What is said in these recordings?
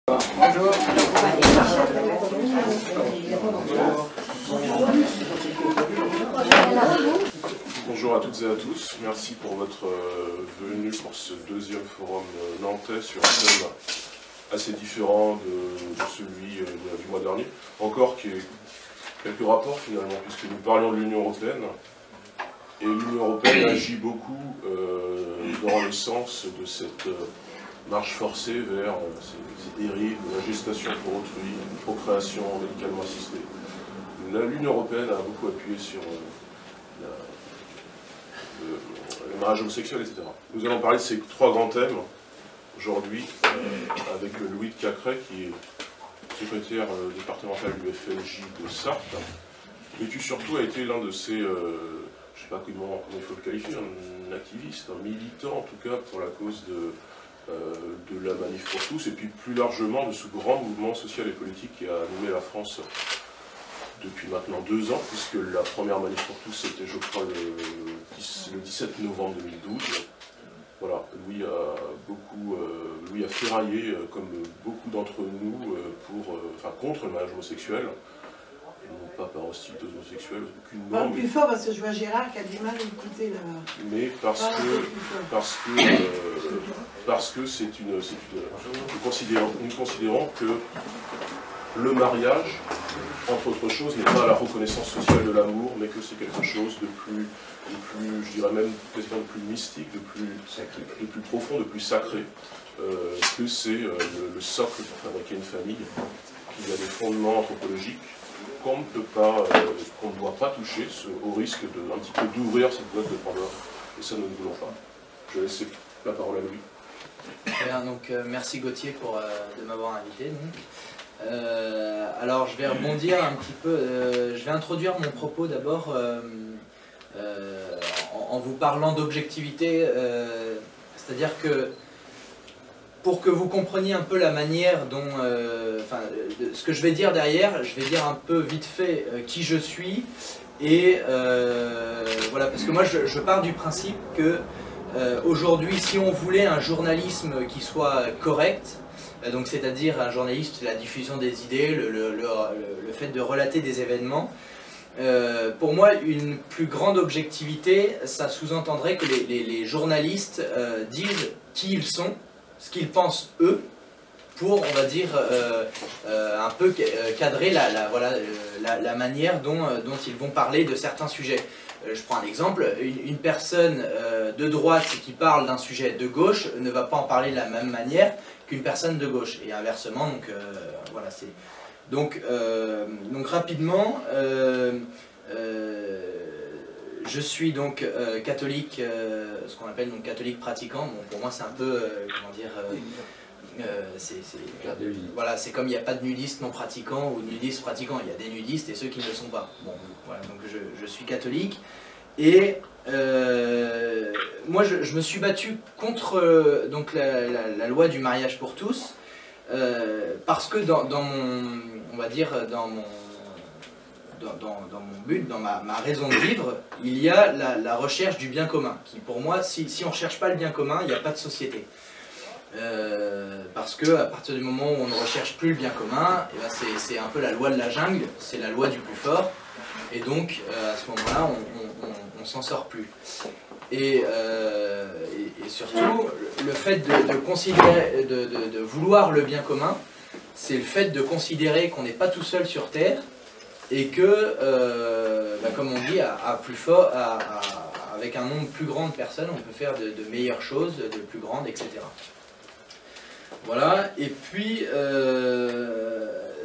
Bonjour. Bonjour à toutes et à tous, merci pour votre venue pour ce deuxième forum nantais sur un thème assez différent de celui du mois dernier. Encore qu'il y ait quelques rapports finalement, puisque nous parlions de l'Union européenne, et l'Union européenne agit beaucoup dans le sens de cette marche forcée vers ces dérives, la gestation pour autrui, la procréation médicalement assistée. L'Union européenne a beaucoup appuyé sur le mariage homosexuel, etc. Nous allons parler de ces trois grands thèmes aujourd'hui avec Louis de Cacré, qui est secrétaire départemental du FLJ de Sarthe, mais qui surtout a été l'un de ces, je ne sais pas comment il faut le qualifier, un activiste, un militant en tout cas pour la cause de la Manif pour tous, et puis plus largement de ce grand mouvement social et politique qui a animé la France depuis maintenant 2 ans, puisque la première Manif pour tous c'était, je crois, le 17 novembre 2012. Voilà, Louis a ferraillé, comme beaucoup d'entre nous, contre le mariage homosexuel, non pas par hostilité aux homosexuels, aucune norme. Parle plus fort parce que je vois Gérard qui a du mal à écouter là-bas. Mais parce que nous considérons que le mariage, entre autres choses, n'est pas la reconnaissance sociale de l'amour, mais que c'est quelque chose de plus, je dirais même quasiment de plus mystique, de plus profond, de plus sacré, que c'est le socle pour fabriquer une famille, qu'il y a des fondements anthropologiques qu'on ne peut pas, qu'on ne doit pas toucher, au risque un petit peu d'ouvrir cette boîte de Pandore, et ça nous ne voulons pas. Je laisse la parole à Louis. Bien, donc, merci Gauthier de m'avoir invité. Alors je vais rebondir un petit peu, je vais introduire mon propos d'abord en vous parlant d'objectivité, c'est-à-dire que pour que vous compreniez un peu la manière dont, ce que je vais dire derrière, je vais dire un peu vite fait qui je suis, et voilà, parce que moi je pars du principe que aujourd'hui, si on voulait un journalisme qui soit correct, donc c'est-à-dire un journaliste, la diffusion des idées, le fait de relater des événements, pour moi une plus grande objectivité, ça sous-entendrait que les journalistes disent qui ils sont, ce qu'ils pensent eux, pour, on va dire, un peu cadrer la manière dont ils vont parler de certains sujets. Je prends un exemple, une personne de droite qui parle d'un sujet de gauche ne va pas en parler de la même manière qu'une personne de gauche, et inversement, donc voilà, c'est... Donc rapidement, je suis donc catholique, ce qu'on appelle donc catholique pratiquant. Bon, pour moi c'est un peu, comment dire, voilà, c'est comme il n'y a pas de nudistes non pratiquants ou de nudistes pratiquants, il y a des nudistes et ceux qui ne le sont pas. Bon, voilà, donc je suis catholique, et moi je me suis battu contre donc la loi du mariage pour tous, parce que dans mon, on va dire, dans mon but, dans ma raison de vivre, il y a la recherche du bien commun, qui pour moi, si on ne recherche pas le bien commun, il n'y a pas de société. Parce que à partir du moment où on ne recherche plus le bien commun, eh ben c'est un peu la loi de la jungle, c'est la loi du plus fort, et donc à ce moment-là on s'en sort plus. Et surtout, le fait de considérer, de vouloir le bien commun, c'est le fait de considérer qu'on n'est pas tout seul sur Terre, et que, comme on dit, avec un nombre plus grand de personnes, on peut faire de meilleures choses, de plus grandes, etc. Voilà, et puis,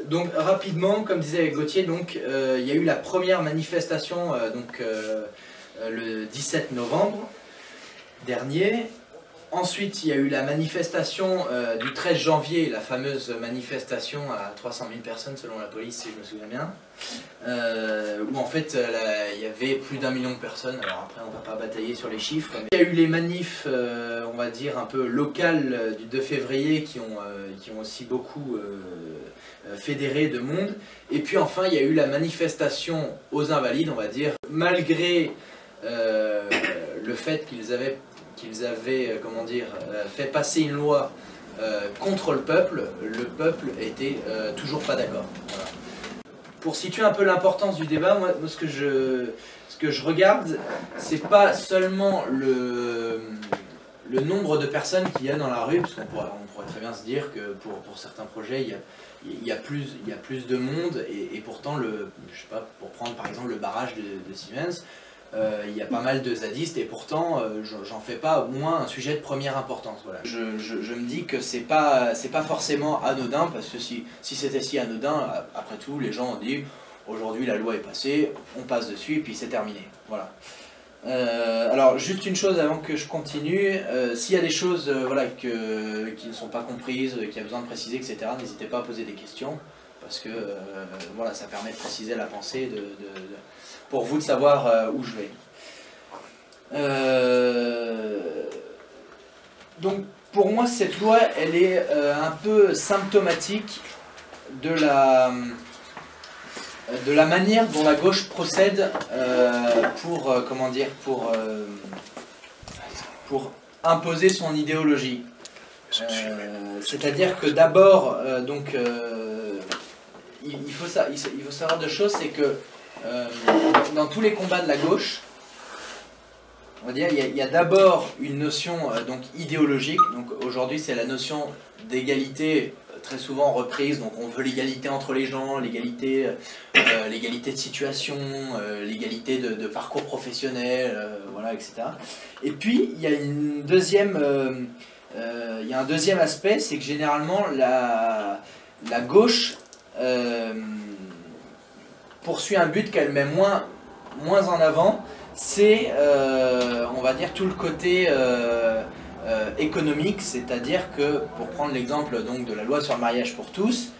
donc rapidement, comme disait Gauthier, donc, il y a eu la première manifestation le 17 novembre dernier. Ensuite, il y a eu la manifestation du 13 janvier, la fameuse manifestation à 300 000 personnes selon la police, si je me souviens bien, où en fait il y avait plus d'1 million de personnes. Alors après, on ne va pas batailler sur les chiffres. Mais il y a eu les manifs, on va dire, un peu locales du 2 février qui ont aussi beaucoup fédéré de monde. Et puis enfin, il y a eu la manifestation aux Invalides, on va dire, malgré le fait qu'ils avaient comment dire, fait passer une loi contre le peuple était toujours pas d'accord. Voilà. Pour situer un peu l'importance du débat, moi ce que je regarde, c'est pas seulement le nombre de personnes qu'il y a dans la rue, parce qu'on pourrait très bien se dire que pour certains projets, il y a plus de monde, et pourtant, je sais pas, pour prendre par exemple le barrage de Siemens, il y a pas mal de zadistes, et pourtant, j'en fais pas au moins un sujet de première importance. Voilà. Je me dis que c'est pas forcément anodin, parce que si c'était si anodin, après tout, les gens ont dit aujourd'hui la loi est passée, on passe dessus, et puis c'est terminé. Voilà. Alors juste une chose avant que je continue, s'il y a des choses voilà, qui ne sont pas comprises, qu'il y a besoin de préciser, etc., n'hésitez pas à poser des questions, parce que voilà, ça permet de préciser la pensée, pour vous de savoir où je vais. Donc pour moi cette loi elle est un peu symptomatique de la manière dont la gauche procède pour imposer son idéologie. C'est-à-dire que d'abord, il faut savoir deux choses, c'est que dans tous les combats de la gauche, on va dire, il y a d'abord une notion donc idéologique. Donc aujourd'hui, c'est la notion d'égalité très souvent reprise. Donc on veut l'égalité entre les gens, l'égalité de situation, l'égalité de parcours professionnel, voilà, etc. Et puis il y a un deuxième aspect, c'est que généralement la gauche poursuit un but qu'elle met moins en avant. C'est, on va dire, tout le côté économique, c'est-à-dire que, pour prendre l'exemple donc de la loi sur le mariage pour tous,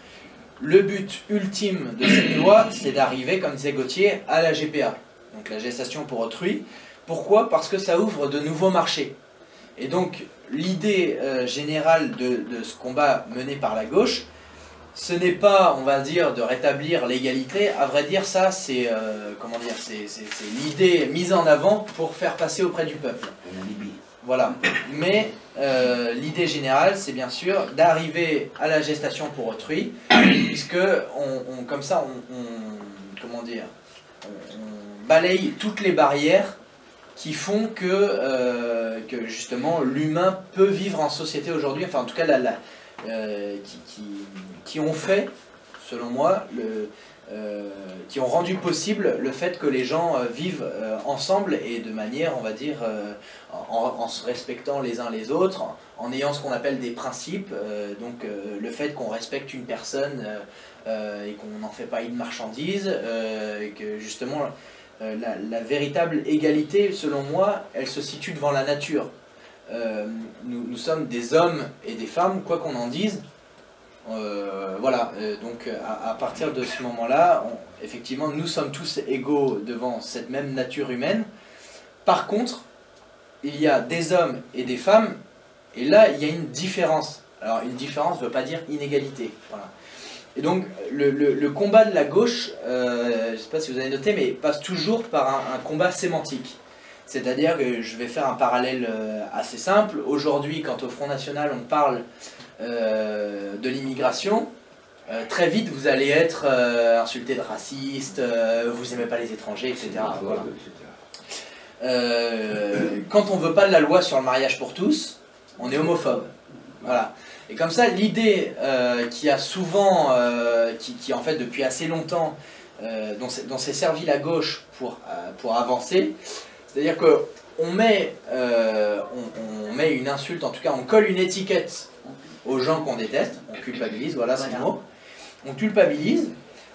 le but ultime de cette loi, c'est d'arriver, comme disait Gauthier, à la GPA, donc la gestation pour autrui. Pourquoi? Parce que ça ouvre de nouveaux marchés. Et donc, l'idée générale de ce combat mené par la gauche, ce n'est pas, on va dire, de rétablir l'égalité. À vrai dire, ça, c'est l'idée mise en avant pour faire passer auprès du peuple. Voilà. Mais l'idée générale, c'est bien sûr d'arriver à la gestation pour autrui, puisque comme ça, on balaye toutes les barrières qui font que justement l'humain peut vivre en société aujourd'hui. Enfin, en tout cas, qui ont fait, selon moi, qui ont rendu possible le fait que les gens vivent ensemble et de manière, on va dire, en se respectant les uns les autres, en ayant ce qu'on appelle des principes, donc le fait qu'on respecte une personne et qu'on n'en fait pas une marchandise, et que justement la véritable égalité, selon moi, elle se situe devant la nature. Nous sommes des hommes et des femmes, quoi qu'on en dise. Voilà, donc à partir de ce moment-là, effectivement, nous sommes tous égaux devant cette même nature humaine. Par contre, il y a des hommes et des femmes, et là, il y a une différence. Alors, une différence ne veut pas dire inégalité. Voilà. Et donc, le combat de la gauche, je ne sais pas si vous avez noté, mais passe toujours par un combat sémantique. C'est-à-dire que je vais faire un parallèle assez simple. Aujourd'hui, quand au Front National, on parle de l'immigration, très vite, vous allez être insulté de raciste, vous n'aimez pas les étrangers, etc. Voilà. Quand on ne veut pas de la loi sur le mariage pour tous, on est homophobe. Voilà. Et comme ça, l'idée qui a souvent, qui en fait depuis assez longtemps, dont s'est servi la gauche pour avancer, c'est-à-dire qu'on met, une insulte, en tout cas on colle une étiquette aux gens qu'on déteste, on culpabilise, voilà c'est le mot, on culpabilise,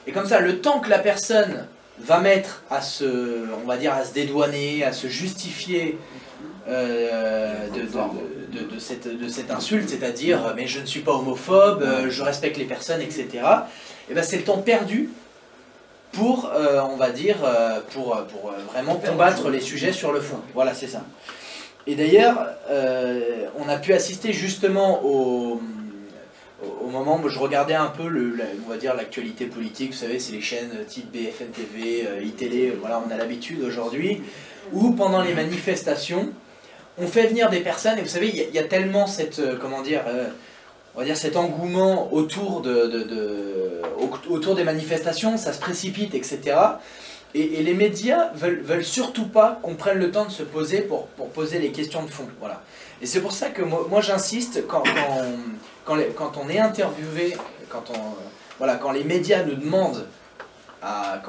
et comme ça le temps que la personne va mettre à se dédouaner, à se justifier de cette insulte, c'est-à-dire mais je ne suis pas homophobe, je respecte les personnes, etc., et ben c'est le temps perdu pour, on va dire, pour vraiment combattre les sujets sur le fond. Voilà, c'est ça. Et d'ailleurs, on a pu assister justement au moment où je regardais un peu, on va dire, l'actualité politique. Vous savez, c'est les chaînes type BFM TV, iTélé, voilà, on a l'habitude aujourd'hui, où pendant les manifestations, on fait venir des personnes, et vous savez, il y a tellement cette, comment dire, on va dire, cet engouement autour, autour des manifestations, ça se précipite, etc. Et les médias veulent surtout pas qu'on prenne le temps de se poser pour poser les questions de fond. Voilà. Et c'est pour ça que moi j'insiste, quand on est interviewé, quand les médias nous demandent à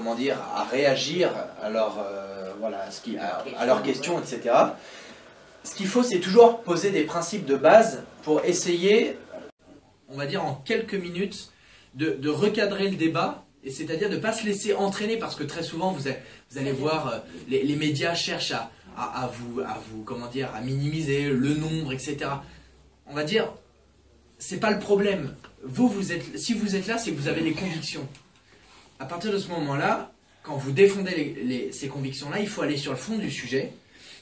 réagir à leurs questions, etc. Ce qu'il faut, c'est toujours poser des principes de base pour essayer, on va dire en quelques minutes, de recadrer le débat, et c'est-à-dire de ne pas se laisser entraîner, parce que très souvent, vous allez voir, les médias cherchent à minimiser le nombre, etc. On va dire, c'est pas le problème. Si vous êtes là, c'est que vous avez les convictions. À partir de ce moment-là, quand vous défendez ces convictions-là, il faut aller sur le fond du sujet.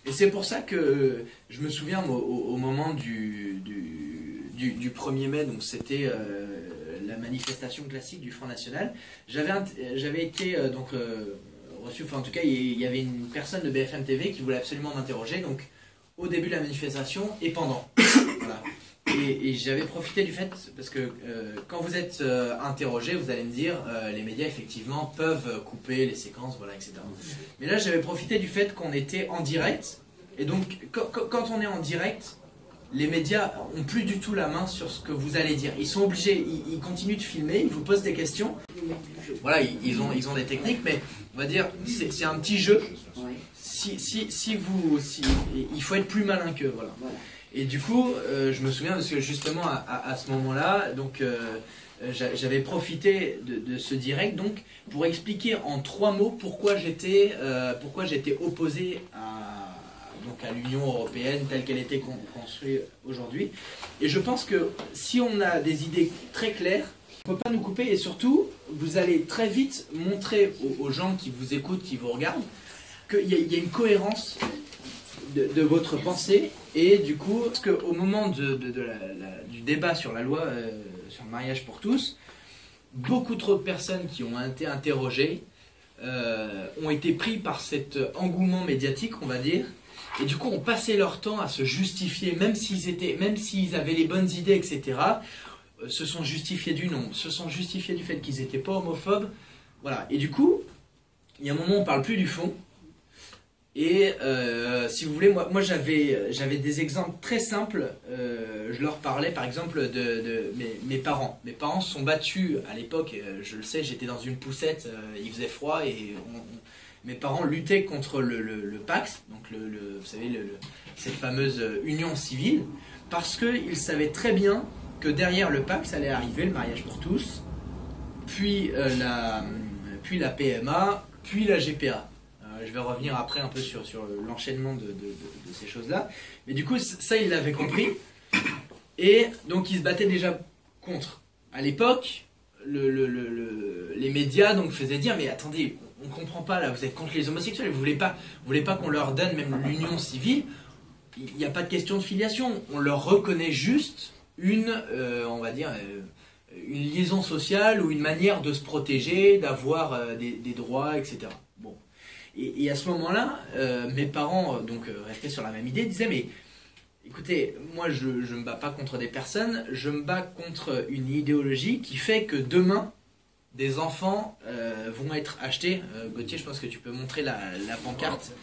Et c'est pour ça que je me souviens au moment du 1er mai, donc c'était la manifestation classique du Front National, j'avais été reçu, enfin en tout cas il y avait une personne de BFM TV qui voulait absolument m'interroger, donc au début de la manifestation et pendant. Voilà. Et j'avais profité du fait, parce que quand vous êtes interrogé, vous allez me dire, les médias effectivement peuvent couper les séquences, voilà, etc. Mais là j'avais profité du fait qu'on était en direct, et donc quand on est en direct, les médias ont plus du tout la main sur ce que vous allez dire. Ils sont obligés, ils continuent de filmer, ils vous posent des questions. Voilà, ils ont des techniques, mais on va dire, c'est un petit jeu. Il faut être plus malin qu'eux, voilà. Et du coup, je me souviens parce que justement à ce moment-là, donc j'avais profité de ce direct donc pour expliquer en 3 mots pourquoi j'étais opposé à l'Union européenne telle qu'elle était construite aujourd'hui. Et je pense que si on a des idées très claires, on ne peut pas nous couper, et surtout, vous allez très vite montrer aux gens qui vous écoutent, qui vous regardent, qu'il y a une cohérence de votre pensée. Et du coup, parce qu'au moment du débat sur la loi sur le mariage pour tous, beaucoup trop de personnes qui ont été interrogées ont été pris par cet engouement médiatique, on va dire, et du coup ont passé leur temps à se justifier, même s'ils avaient les bonnes idées, etc. Se sont justifiés du non, se sont justifiés du fait qu'ils n'étaient pas homophobes, voilà. Et du coup, il y a un moment où on ne parle plus du fond. Et si vous voulez, moi j'avais des exemples très simples. Je leur parlais par exemple de mes parents. Mes parents se sont battus à l'époque, je le sais, j'étais dans une poussette, il faisait froid, et mes parents luttaient contre le Pacs, donc vous savez, cette fameuse union civile, parce qu'ils savaient très bien que derrière le Pacs allait arriver le mariage pour tous, puis la PMA, puis la GPA. Je vais revenir après un peu sur l'enchaînement de ces choses-là. Mais du coup, ça, ils l'avaient compris. Et donc, ils se battaient déjà contre. À l'époque, les médias donc, faisaient dire « Mais attendez, on ne comprend pas, là, vous êtes contre les homosexuels, vous voulez pas qu'on leur donne même l'union civile. Il n'y a pas de question de filiation. On leur reconnaît juste on va dire, une liaison sociale ou une manière de se protéger, d'avoir des droits, etc. » Bon. Et à ce moment-là, mes parents restaient sur la même idée, disaient « Mais écoutez, moi je ne me bats pas contre des personnes, je me bats contre une idéologie qui fait que demain, des enfants vont être achetés. » Gauthier, je pense que tu peux montrer la pancarte.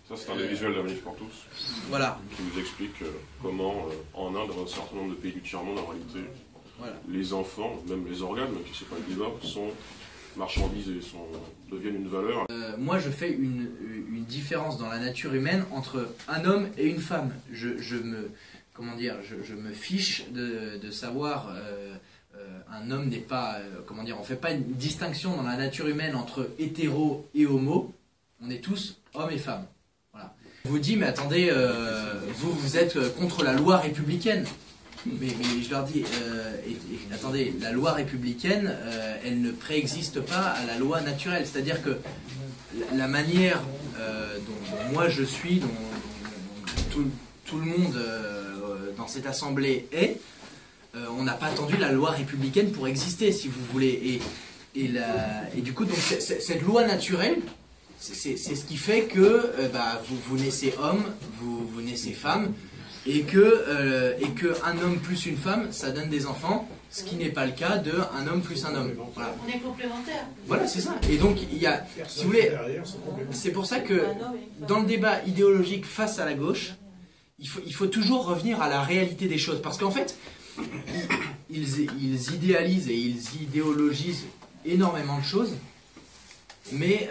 Ça, c'est un des visuels de la Manif pour tous. Voilà. Qui vous explique comment, en Inde, dans un certain nombre de pays du tiers-monde, en réalité, voilà, les enfants, même les organes, même si ce n'est pas le débat, sont marchandisés, deviennent une valeur. Moi, je fais une différence dans la nature humaine entre un homme et une femme. Je me fiche de savoir... un homme n'est pas... on ne fait pas une distinction dans la nature humaine entre hétéro et homo. On est tous hommes et femmes. Voilà. Je vous dis, mais attendez, vous êtes contre la loi républicaine. Mais je leur dis, attendez, la loi républicaine, elle ne préexiste pas à la loi naturelle. C'est-à-dire que la manière dont moi je suis, dont tout le monde dans cette assemblée est, on n'a pas attendu la loi républicaine pour exister, si vous voulez. Et du coup, donc, cette loi naturelle, c'est ce qui fait que vous naissez homme, vous naissez femme. et que un homme plus une femme, ça donne des enfants, ce qui n'est pas le cas de un homme plus un homme. Voilà, On est complémentaires. voilà, c'est ça. Et donc il y a, si vous voulez, c'est pour ça que dans le débat idéologique face à la gauche, il faut toujours revenir à la réalité des choses, parce qu'en fait, ils idéalisent et ils idéologisent énormément de choses, mais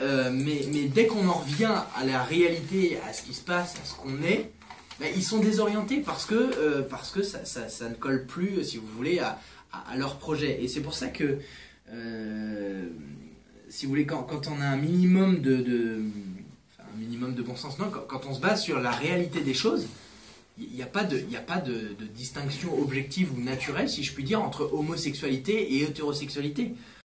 dès qu'on en revient à la réalité, à ce qui se passe, à ce qu'on est, ben, ils sont désorientés parce que ça ne colle plus, si vous voulez, à leur projet. Et c'est pour ça que, si vous voulez, quand on a un minimum un minimum de bon sens, non, quand on se base sur la réalité des choses, il n'y a pas de distinction objective ou naturelle, si je puis dire, entre homosexualité et hétérosexualité.